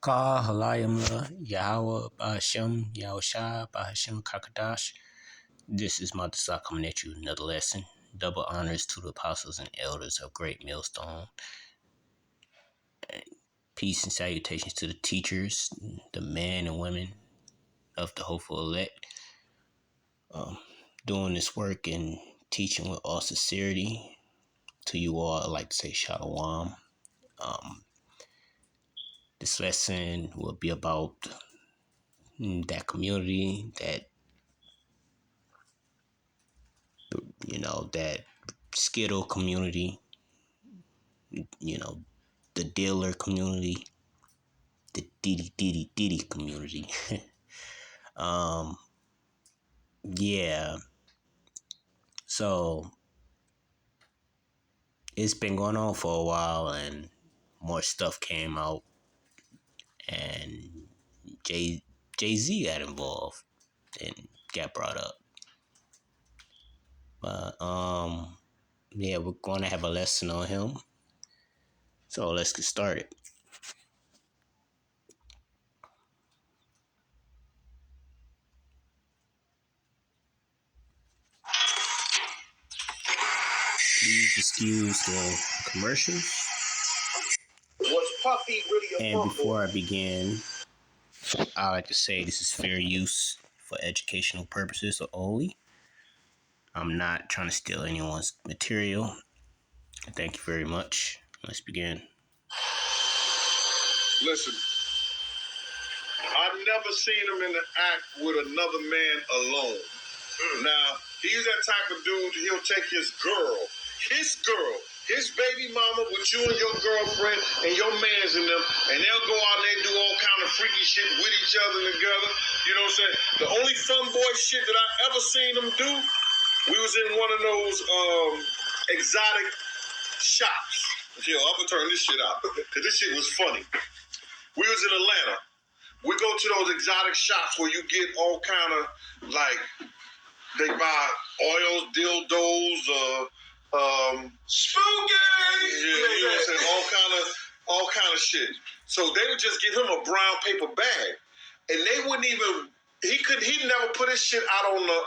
Barakah, Halayimla, Yahweh, Bahashem, Yahushua, Bahashem, Kakadash. This is Matasa coming at you another lesson. Double honors to the apostles and elders of Great Millstone. Peace and salutations to the teachers, the men and women of the hopeful elect. Doing this work and teaching with all sincerity. To you all, I'd like to say Shalom. This lesson will be about that community, that skittle community, the dealer community, the diddy community. Yeah. So it's been going on for a while, and more stuff came out, and Jay-Z got involved and got brought up. But yeah, we're going to have a lesson on him. So let's get started. Please excuse the commercials. Was Puffy really a And before I begin, I like to say this is fair use for educational purposes only. I'm not trying to steal anyone's material. Thank you very much. Let's begin. Listen, I've never seen him in the act with another man alone. Now, he's that type of dude, he'll take his baby mama with you and your girlfriend and your mans in them, and they'll go out and they do all kind of freaky shit with each other together. You know what I'm saying? The only fun boy shit that I ever seen him do, we was in one of those exotic shops. Yo, I'm gonna turn this shit out, because this shit was funny. We was in Atlanta. We go to those exotic shops where you get all kind of, like, they buy oils, dildos, spooky. Yeah, you know what I'm saying? All kind of shit. So they would just give him a brown paper bag, and they wouldn't even. He never put his shit out on the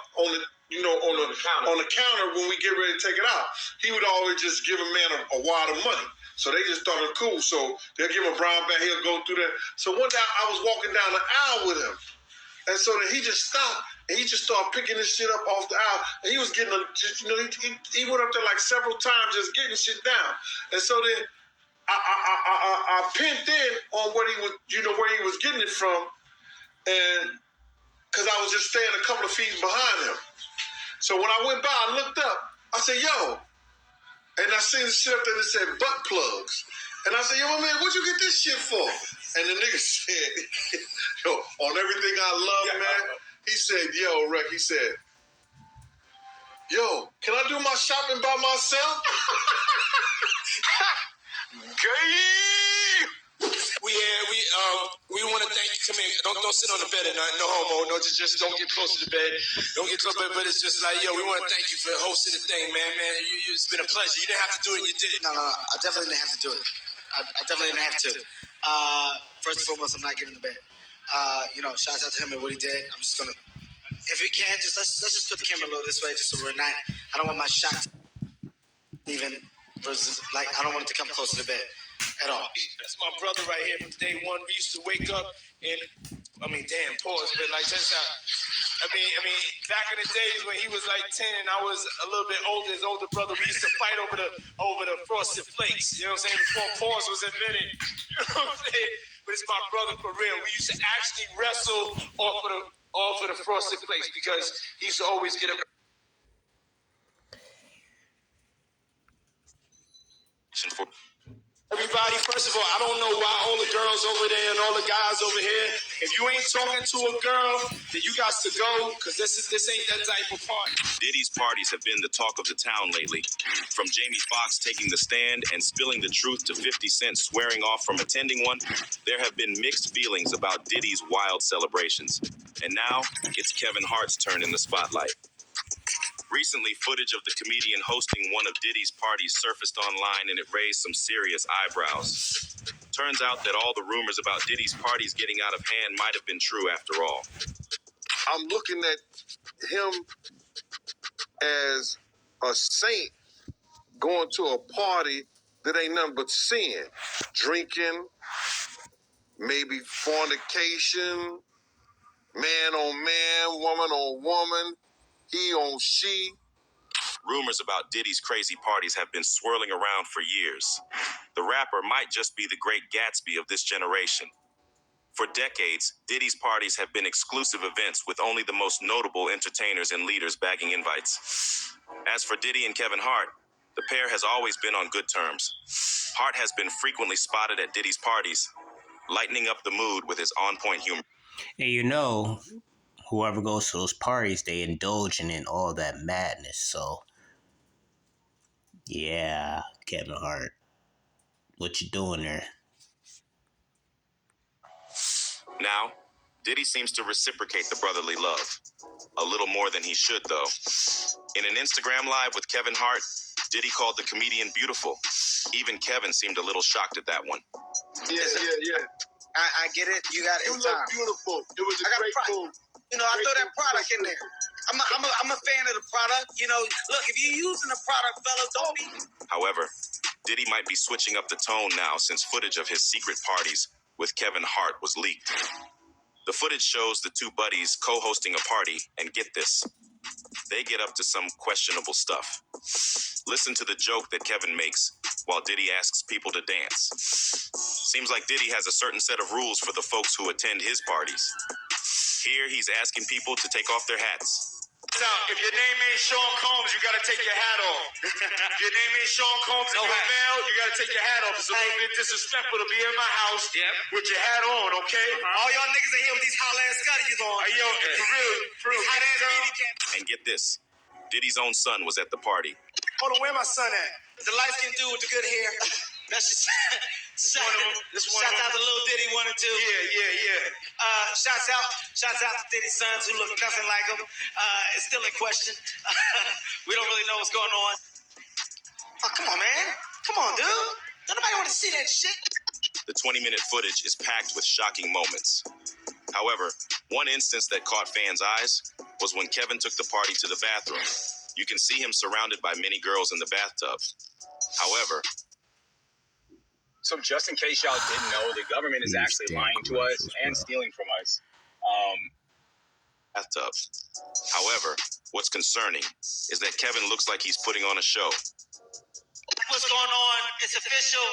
counter when we get ready to take it out. He would always just give a man a wad of money. So they just thought it was cool. So they'll give him a brown bag. He'll go through that. So one day I was walking down the aisle with him, and so then he just stopped. And he just started picking this shit up off the aisle. And he was getting, he went up there like several times just getting shit down. And so then I pinned in on what he was, where he was getting it from. And because I was just staying a couple of feet behind him. So when I went by, I looked up. I said, yo. And I seen the shit up there that said butt plugs. And I said, yo, man, what'd you get this shit for? And the nigga said, yo, on everything I love, man. He said, yo, Rick, he said, yo, can I do my shopping by myself? Gay! We want to thank you. Come here. Don't sit on the bed at night. No homo. No, just don't get close to the bed. Don't get close to the bed. But it's just like, yo, we want to thank you for hosting the thing, man. It's been a pleasure. You didn't have to do it. You did it. No. I definitely didn't have to do it. I definitely didn't have to. First and foremost, I'm not getting in the bed. Shouts out to him and what he did. I'm just gonna, if we can, let's just put the camera a little this way, just so we're not. I don't want my shot even versus like I don't want it to come close to the bed at all. That's my brother right here from day one. We used to wake up and pause, but like that's how. I mean, back in the days when he was like 10 and I was a little bit older, his older brother, we used to fight over the frosted flakes. You know what I'm saying? Before pause was invented. You know what I'm saying? But it's my brother for real. We used to actually wrestle off of the frosted flakes because he used to always get a. Everybody, first of all, I don't know why all the girls over there and all the guys over here, if you ain't talking to a girl, then you got to go, because this ain't that type of party. Diddy's parties have been the talk of the town lately. From Jamie Foxx taking the stand and spilling the truth to 50 Cent swearing off from attending one, there have been mixed feelings about Diddy's wild celebrations. And now, it's Kevin Hart's turn in the spotlight. Recently, footage of the comedian hosting one of Diddy's parties surfaced online and it raised some serious eyebrows. Turns out that all the rumors about Diddy's parties getting out of hand might have been true after all. I'm looking at him as a saint going to a party that ain't nothing but sin. Drinking, maybe fornication, man on man, woman on woman, he on she. Rumors about Diddy's crazy parties have been swirling around for years. The rapper might just be the great Gatsby of this generation. For decades, Diddy's parties have been exclusive events with only the most notable entertainers and leaders bagging invites. As for Diddy and Kevin Hart, the pair has always been on good terms. Hart has been frequently spotted at Diddy's parties, lightening up the mood with his on-point humor. And you know, whoever goes to those parties, they indulging in all that madness. So, yeah, Kevin Hart, what you doing there? Now, Diddy seems to reciprocate the brotherly love. A little more than he should, though. In an Instagram live with Kevin Hart, Diddy called the comedian beautiful. Even Kevin seemed a little shocked at that one. Yeah. I get it. You got it. You look beautiful. It was a great move. You know, I throw that product in there. I'm a fan of the product. You know, look, if you're using the product, fellas, don't be. However, Diddy might be switching up the tone now since footage of his secret parties with Kevin Hart was leaked. The footage shows the two buddies co-hosting a party, and get this, they get up to some questionable stuff. Listen to the joke that Kevin makes while Diddy asks people to dance. Seems like Diddy has a certain set of rules for the folks who attend his parties. Here, he's asking people to take off their hats. Now, if your name ain't Sean Combs, you gotta take your hat off. If your name ain't Sean Combs and you're male, you gotta take your hat off. It's a little bit disrespectful to be in my house with your hat on, okay? All y'all niggas in here with these holla-ass scuddies on. Hey, yo, for real. Hot-ass beanie cap. And get this, Diddy's own son was at the party. Hold on, where my son at? The light-skinned dude with the good hair. That's just shout out to Lil Diddy 1 and 2. Yeah. Shouts out to Diddy's sons who look nothing like him. It's still in question. We don't really know what's going on. Oh, come on, man. Come on, dude. Don't nobody want to see that shit. The 20-minute footage is packed with shocking moments. However, one instance that caught fans' eyes was when Kevin took the party to the bathroom. You can see him surrounded by many girls in the bathtub. However, so just in case y'all didn't know, the government is actually lying to us and stealing from us. Bathtub. However, what's concerning is that Kevin looks like he's putting on a show. What's going on? It's official.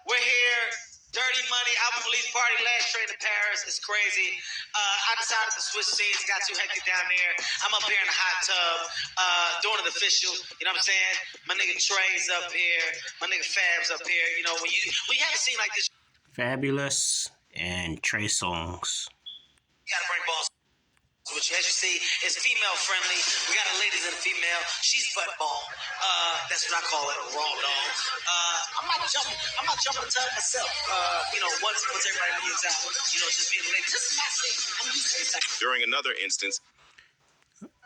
We're here. Dirty Money album release party, last train to Paris. It's crazy. I decided to switch scenes. Got too hectic down there. I'm up here in the hot tub, doing it official. You know what I'm saying? My nigga Trey's up here. My nigga Fab's up here. You know, when you haven't seen like this. Fabulous and Trey Songz. You gotta bring balls. Which, as you see, is female friendly. We got a ladies and a female. She's butt ball. That's what I call it, a raw dog. I'm not jumping to myself. You know, once everybody moves out, you know, just being a lady. This is my thing. I'm used to this. During another instance,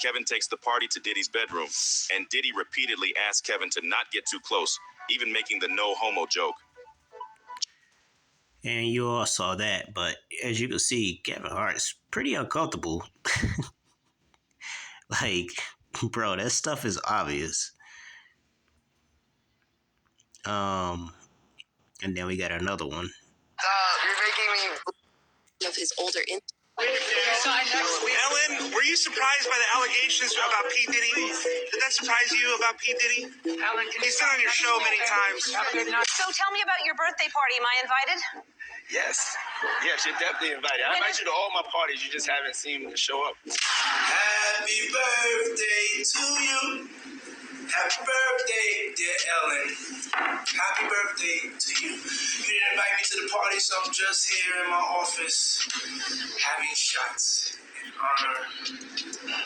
Kevin takes the party to Diddy's bedroom, and Diddy repeatedly asks Kevin to not get too close, even making the no homo joke. And you all saw that, but as you can see, Kevin Hart's pretty uncomfortable. Like, bro, that stuff is obvious. And then we got another one. You're making me of his older Ellen, were you surprised by the allegations about P. Diddy? Did that surprise you about P. Diddy? He's been on your show many times. So tell me about your birthday party. Am I invited? Yes, you're definitely invited. I invite you to all my parties. You just haven't seen me show up. Happy birthday to you. Happy birthday, dear Ellen. Happy birthday to you. You didn't invite me to the party, so I'm just here in my office having shots in honor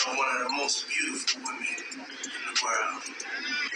of one of the most beautiful women in the world.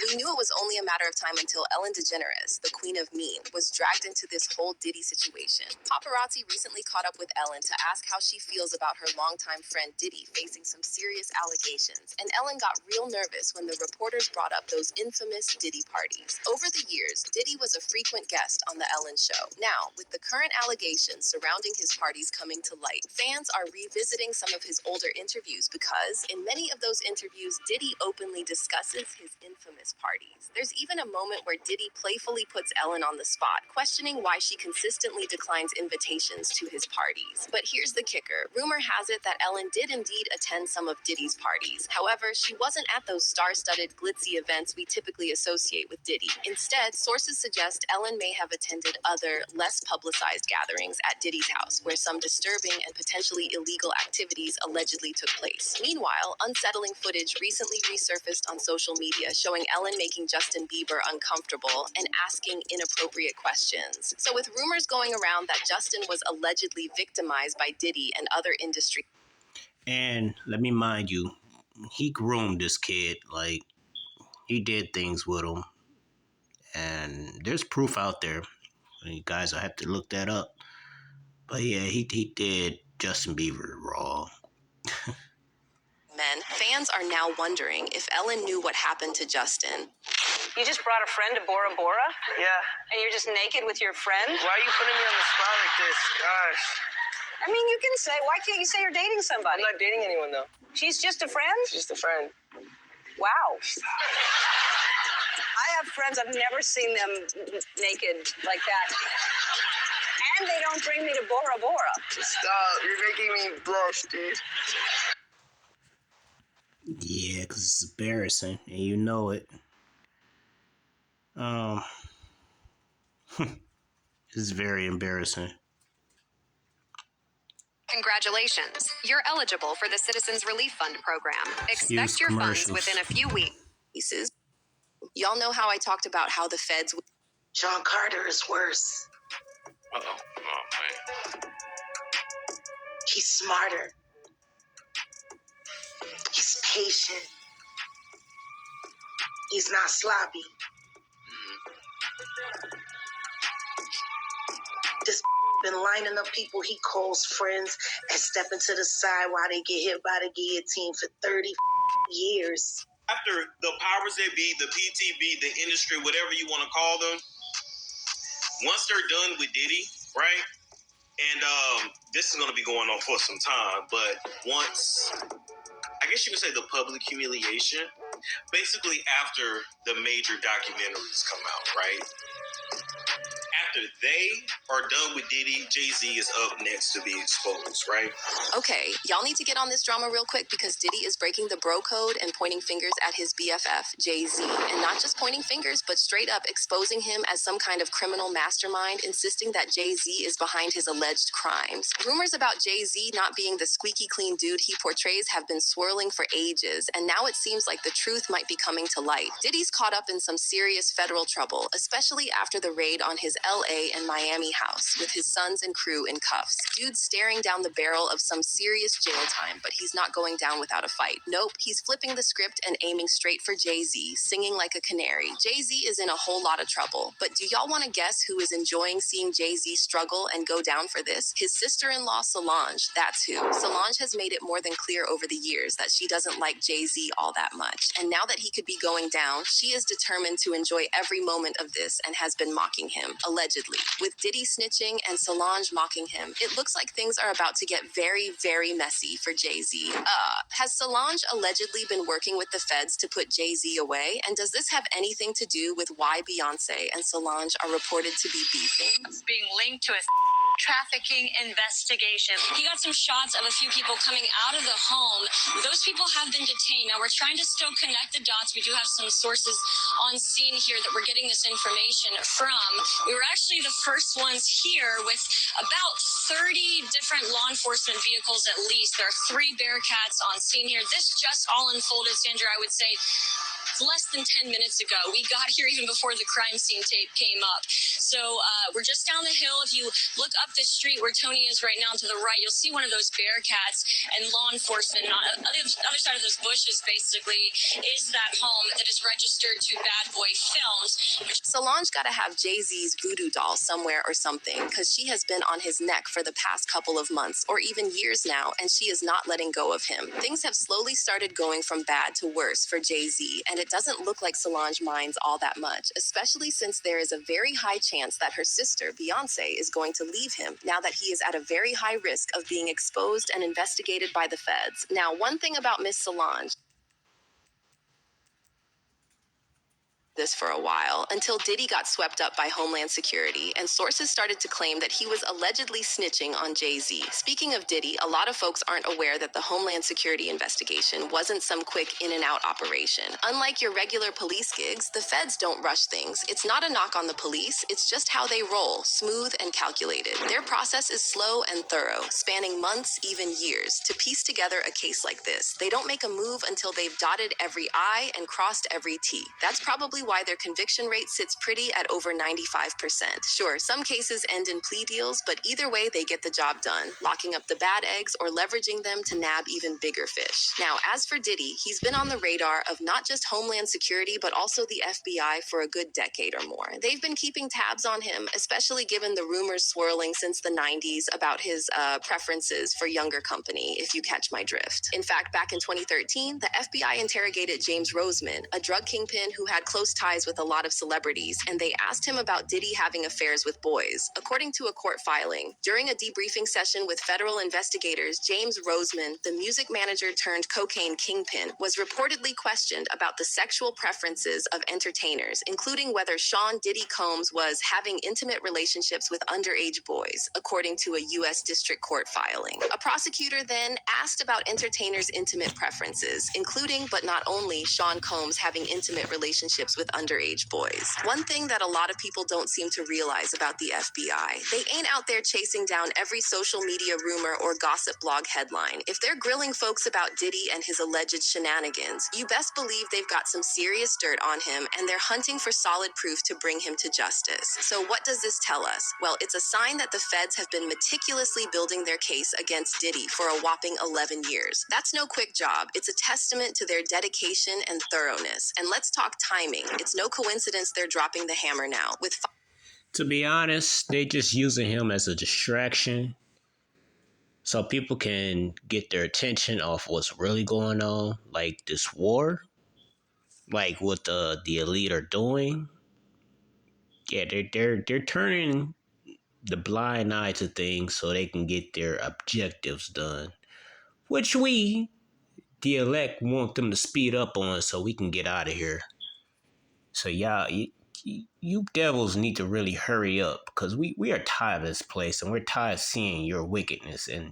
We knew it was only a matter of time until Ellen DeGeneres, the queen of meme, was dragged into this whole Diddy situation. Paparazzi recently caught up with Ellen to ask how she feels about her longtime friend Diddy facing some serious allegations, and Ellen got real nervous when the reporters brought up those infamous Diddy parties. Over the years, Diddy was a frequent guest on The Ellen Show. Now, with the current allegations surrounding his parties coming to light, fans are revisiting some of his older interviews because, in many of those interviews, Diddy openly discusses his infamous parties. There's even a moment where Diddy playfully puts Ellen on the spot, questioning why she consistently declines invitations to his parties. But here's the kicker. Rumor has it that Ellen did indeed attend some of Diddy's parties. However, she wasn't at those star-studded, glitzy events we typically associate with Diddy. Instead, sources suggest Ellen may have attended other, less publicized gatherings at Diddy's house, where some disturbing and potentially illegal activities allegedly took place. Meanwhile, unsettling footage recently resurfaced on social media showing Ellen making Justin Bieber uncomfortable and asking inappropriate questions. So with rumors going around that Justin was allegedly victimized by Diddy and other industry... And let me mind you, he groomed this kid. Like, he did things with him. And there's proof out there. You guys, I have to look that up. But yeah, he did Justin Bieber wrong. Fans are now wondering if Ellen knew what happened to Justin. You just brought a friend to Bora Bora? Yeah. And you're just naked with your friend? Why are you putting me on the spot like this? Gosh. I mean, you can say, why can't you say you're dating somebody? I'm not dating anyone, though. She's just a friend? She's just a friend. Wow. I have friends, I've never seen them naked like that. And they don't bring me to Bora Bora. Stop. You're making me blush, dude. Yeah, because it's embarrassing, and you know it. It's very embarrassing. Congratulations. You're eligible for the Citizens Relief Fund program. Expect your funds within a few weeks. Y'all know how I talked about how the feds... John Carter is worse. Uh-oh. Oh, man. He's smarter. He's patient. He's not sloppy. This been lining up people he calls friends and stepping to the side while they get hit by the guillotine for 30 years. After the powers that be, the PTB, the industry, whatever you want to call them, once they're done with Diddy, right? And this is going to be going on for some time, but once, I guess you could say the public humiliation, basically after the major documentaries come out, right? After they are done with Diddy, Jay-Z is up next to be exposed, right? Okay, y'all need to get on this drama real quick because Diddy is breaking the bro code and pointing fingers at his BFF, Jay-Z. And not just pointing fingers, but straight up exposing him as some kind of criminal mastermind, insisting that Jay-Z is behind his alleged crimes. Rumors about Jay-Z not being the squeaky clean dude he portrays have been swirling for ages, and now it seems like the truth might be coming to light. Diddy's caught up in some serious federal trouble, especially after the raid on his LA and Miami house, with his sons and crew in cuffs. Dude's staring down the barrel of some serious jail time, but he's not going down without a fight. Nope, he's flipping the script and aiming straight for Jay-Z, singing like a canary. Jay-Z is in a whole lot of trouble, but do y'all want to guess who is enjoying seeing Jay-Z struggle and go down for this? His sister-in-law, Solange, that's who. Solange has made it more than clear over the years that she doesn't like Jay-Z all that much, and now that he could be going down, she is determined to enjoy every moment of this and has been mocking him, allegedly. With Diddy snitching and Solange mocking him, it looks like things are about to get very, very messy for Jay-Z. Has Solange allegedly been working with the feds to put Jay-Z away? And does this have anything to do with why Beyonce and Solange are reported to be beefing? It's being linked to a trafficking investigation. He got some shots of a few people coming out of the home. Those people have been detained. Now, we're trying to still connect the dots. We do have some sources on scene here that we're getting this information from. We were actually the first ones here with about 30 different law enforcement vehicles at least. There are 3 Bearcats on scene here. This just all unfolded, Sandra, I would say, less than 10 minutes ago. We got here even before the crime scene tape came up. So we're just down the hill. If you look up the street where Tony is right now to the right, you'll see one of those Bearcats, and law enforcement on the other side of those bushes basically is that home that is registered to Bad Boy Films. Solange gotta have Jay-Z's voodoo doll somewhere or something, because she has been on his neck for the past couple of months or even years now, and she is not letting go of him. Things have slowly started going from bad to worse for Jay-Z, and it doesn't look like Solange minds all that much, especially since there is a very high chance that her sister, Beyonce, is going to leave him now that he is at a very high risk of being exposed and investigated by the feds. Now, one thing about Miss Solange, this for a while, until Diddy got swept up by Homeland Security, and sources started to claim that he was allegedly snitching on Jay-Z. Speaking of Diddy, a lot of folks aren't aware that the Homeland Security investigation wasn't some quick in-and-out operation. Unlike your regular police gigs, the feds don't rush things. It's not a knock on the police, it's just how they roll, smooth and calculated. Their process is slow and thorough, spanning months, even years, to piece together a case like this. They don't make a move until they've dotted every I and crossed every T. That's probably why their conviction rate sits pretty at over 95%. Sure, some cases end in plea deals, but either way, they get the job done, locking up the bad eggs or leveraging them to nab even bigger fish. Now, as for Diddy, he's been on the radar of not just Homeland Security, but also the FBI for a good decade or more. They've been keeping tabs on him, especially given the rumors swirling since the 90s about his preferences for younger company, if you catch my drift. In fact, back in 2013, the FBI interrogated James Roseman, a drug kingpin who had close ties with a lot of celebrities, and they asked him about Diddy having affairs with boys. According to a court filing, during a debriefing session with federal investigators, James Roseman, the music manager turned cocaine kingpin, was reportedly questioned about the sexual preferences of entertainers, including whether Sean Diddy Combs was having intimate relationships with underage boys, according to a U.S. District Court filing. A prosecutor then asked about entertainers' intimate preferences, including but not only Sean Combs having intimate relationships with underage boys. One thing that a lot of people don't seem to realize about the FBI, they ain't out there chasing down every social media rumor or gossip blog headline. If they're grilling folks about Diddy and his alleged shenanigans, you best believe they've got some serious dirt on him, and they're hunting for solid proof to bring him to justice. So what does this tell us? Well, it's a sign that the feds have been meticulously building their case against Diddy for a whopping 11 years. That's no quick job. It's a testament to their dedication and thoroughness. And let's talk timing. It's no coincidence they're dropping the hammer now. To be honest, they just using him as a distraction so people can get their attention off what's really going on, like this war, like what the elite are doing. Yeah, they're turning the blind eye to things so they can get their objectives done, which we, the elect, want them to speed up on so we can get out of here. So y'all, you devils need to really hurry up, because we are tired of this place, and we're tired of seeing your wickedness and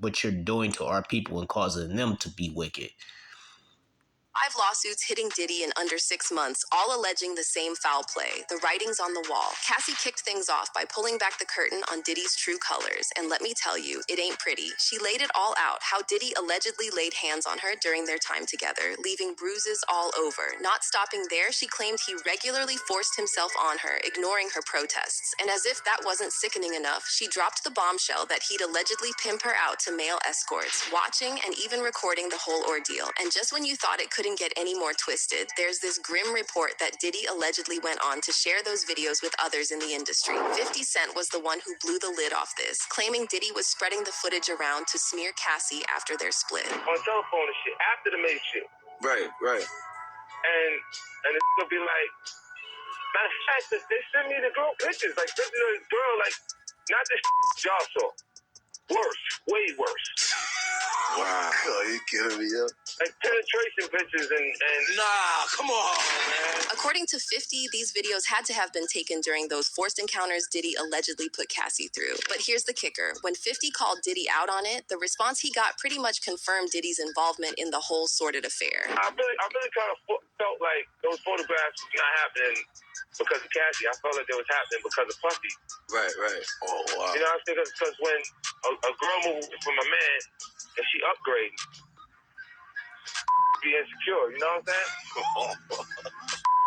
what you're doing to our people and causing them to be wicked. 5 lawsuits hitting Diddy in under 6 months, all alleging the same foul play. The writing's on the wall. Cassie kicked things off by pulling back the curtain on Diddy's true colors. And let me tell you, it ain't pretty. She laid it all out, how Diddy allegedly laid hands on her during their time together, leaving bruises all over. Not stopping there, she claimed he regularly forced himself on her, ignoring her protests. And as if that wasn't sickening enough, she dropped the bombshell that he'd allegedly pimp her out to male escorts, watching and even recording the whole ordeal. And just when you thought it couldn't get any more twisted, there's this grim report that Diddy allegedly went on to share those videos with others in the industry. 50 Cent was the one who blew the lid off this, claiming Diddy was spreading the footage around to smear Cassie after their split. On telephone and shit, after the made shit. Right. And it's gonna be like, matter of fact, they send me the girl pictures, like pictures of the girl, like, not the y'all saw. Worse, way worse. Wow. Oh, you kidding me, yo? Like penetration pictures and Nah, come on, man. According to 50, these videos had to have been taken during those forced encounters Diddy allegedly put Cassie through. But here's the kicker. When 50 called Diddy out on it, the response he got pretty much confirmed Diddy's involvement in the whole sordid affair. I really kind of felt like those photographs was not happening because of Cassie. I felt like they was happening because of Puffy. Right. Oh, wow. You know what I'm saying? Because when a girl moves from a man and she upgrades, be insecure. You know what I'm saying?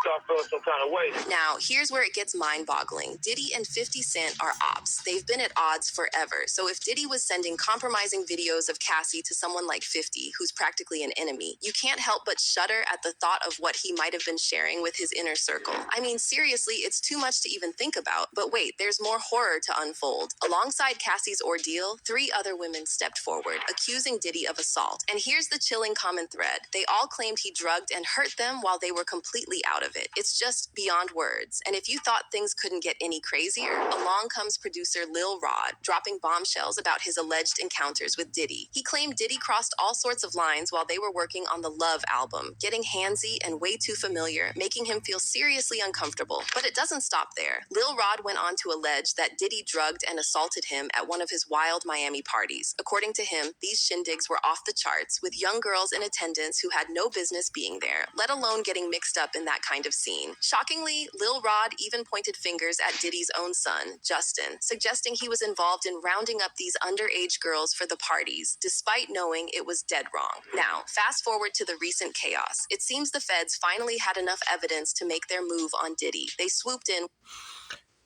Start feeling some kind of way. Now, here's where it gets mind-boggling. Diddy and 50 Cent are ops. They've been at odds forever. So if Diddy was sending compromising videos of Cassie to someone like 50, who's practically an enemy, you can't help but shudder at the thought of what he might have been sharing with his inner circle. I mean, seriously, it's too much to even think about. But wait, there's more horror to unfold. Alongside Cassie's ordeal, 3 other women stepped forward, accusing Diddy of assault. And here's the chilling common thread. They all claimed he drugged and hurt them while they were completely out of it. It's just beyond words. And if you thought things couldn't get any crazier, along comes producer Lil Rod, dropping bombshells about his alleged encounters with Diddy. He claimed Diddy crossed all sorts of lines while they were working on the Love album, getting handsy and way too familiar, making him feel seriously uncomfortable. But it doesn't stop there. Lil Rod went on to allege that Diddy drugged and assaulted him at one of his wild Miami parties. According to him, these shindigs were off the charts, with young girls in attendance who had no business being there, let alone getting mixed up in that kind of scene. Shockingly, Lil Rod even pointed fingers at Diddy's own son, Justin, suggesting he was involved in rounding up these underage girls for the parties, despite knowing it was dead wrong. Now, fast forward to the recent chaos. It seems the feds finally had enough evidence to make their move on Diddy. They swooped in.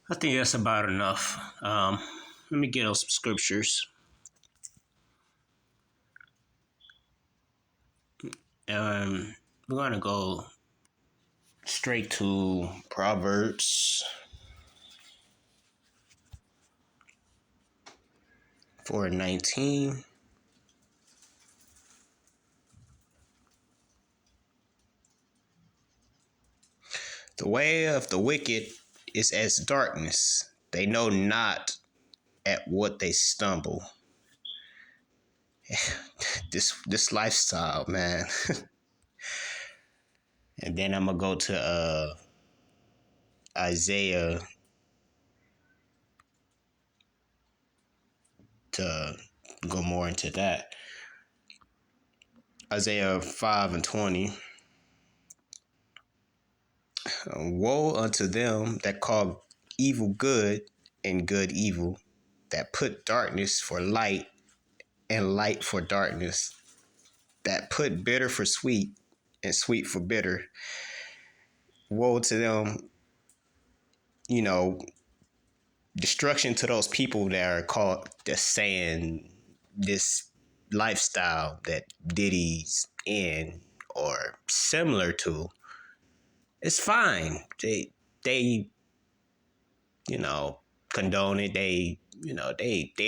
I think that's about enough. Let me get on some scriptures. We're going to go straight to Proverbs 4:19. The way of the wicked is as darkness. They know not at what they stumble. This lifestyle, man. And then I'm gonna go to Isaiah to go more into that. Isaiah 5:20. Woe unto them that call evil good and good evil, that put darkness for light and light for darkness, that put bitter for sweet and sweet for bitter. Woe to them, destruction to those people that are caught just saying this lifestyle that Diddy's in or similar to. It's fine. They condone it. They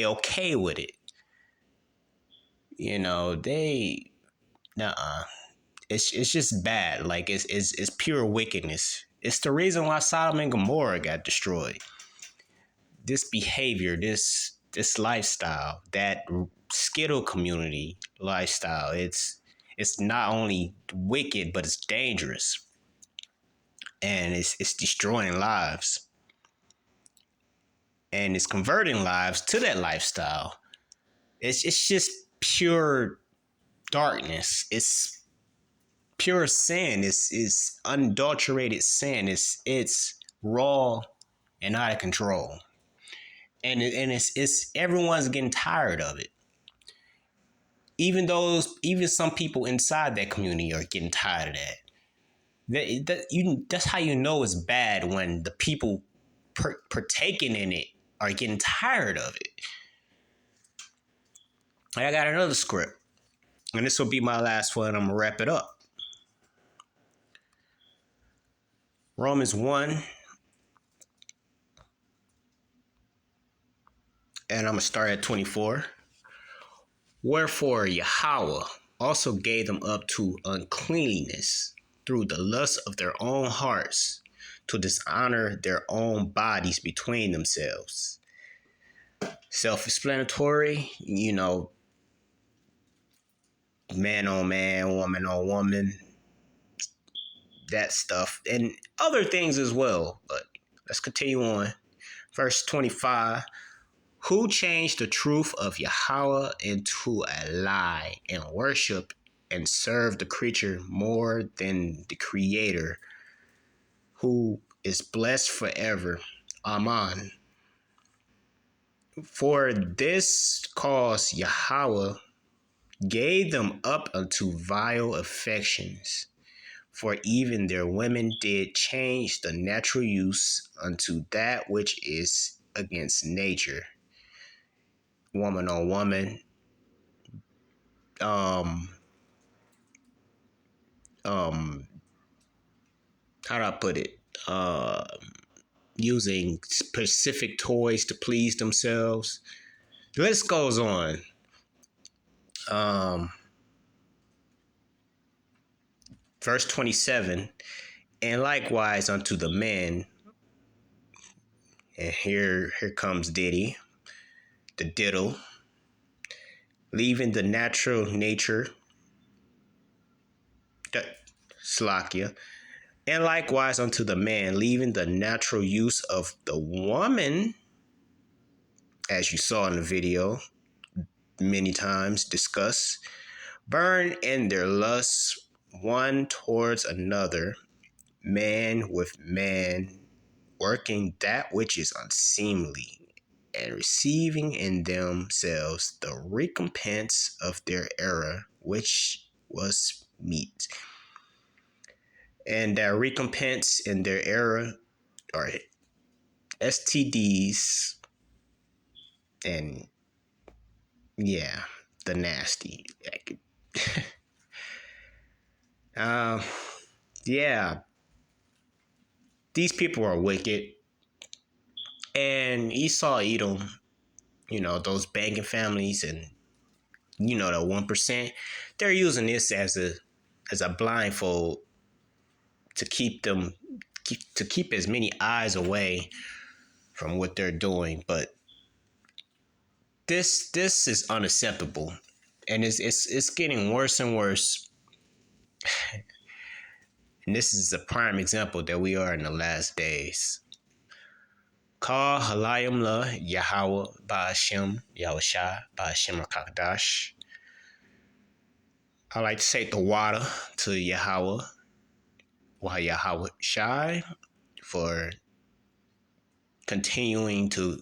okay with it. It's just bad. Like it's pure wickedness. It's the reason why Sodom and Gomorrah got destroyed. This behavior, this lifestyle, that skittle community lifestyle, it's not only wicked, but it's dangerous. And it's destroying lives. And it's converting lives to that lifestyle. It's just pure darkness. It's pure sin. It's unadulterated sin. It's raw and out of control. And it's everyone's getting tired of it. Even some people inside that community are getting tired of that. That's how you know it's bad, when the people partaking in it are getting tired of it. I got another script, and this will be my last one. I'm gonna wrap it up. Romans 1, and I'm gonna start at 24. Wherefore Yahweh also gave them up to uncleanness through the lust of their own hearts, to dishonor their own bodies between themselves. Self-explanatory, man on man, woman on woman, that stuff, and other things as well. But let's continue on. Verse 25. Who changed the truth of Yahweh into a lie, and worship and serve the creature more than the Creator, who is blessed forever. Amen. For this cause Yahweh gave them up unto vile affections. For even their women did change the natural use unto that which is against nature. Woman on woman. How do I put it? Using specific toys to please themselves. The list goes on. Verse 27, and likewise unto the men, and here comes Diddy, the diddle, leaving the natural nature, Slakia, and likewise unto the man, leaving the natural use of the woman, as you saw in the video, many times discussed, burn in their lusts one towards another, man with man, working that which is unseemly, and receiving in themselves the recompense of their error, which was meet. And that recompense in their error are STDs and, yeah, the nasty. Yeah, these people are wicked. And Esau, Edom, those banking families and, the 1%, they're using this as a blindfold to keep as many eyes away from what they're doing. But this is unacceptable, and it's getting worse and worse. And this is a prime example that we are in the last days. Call Halayim La Yahweh Ba'ashem Yahushua Ba'ashem HaKadosh. I like to say the water to Yahweh, Yahweh Shai, for continuing to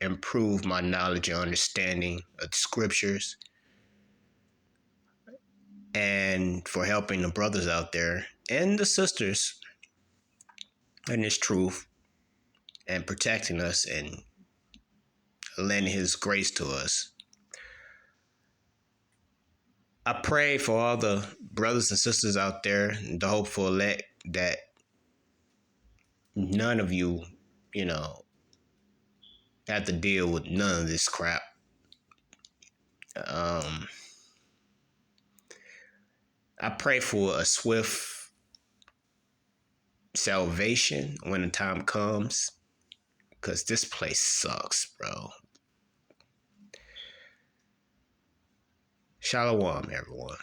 improve my knowledge and understanding of the scriptures, and for helping the brothers out there and the sisters in this truth, and protecting us and lending his grace to us. I pray for all the brothers and sisters out there, the hopeful elect, that none of you, have to deal with none of this crap. I pray for a swift salvation when the time comes, because this place sucks, bro. Shalom, everyone.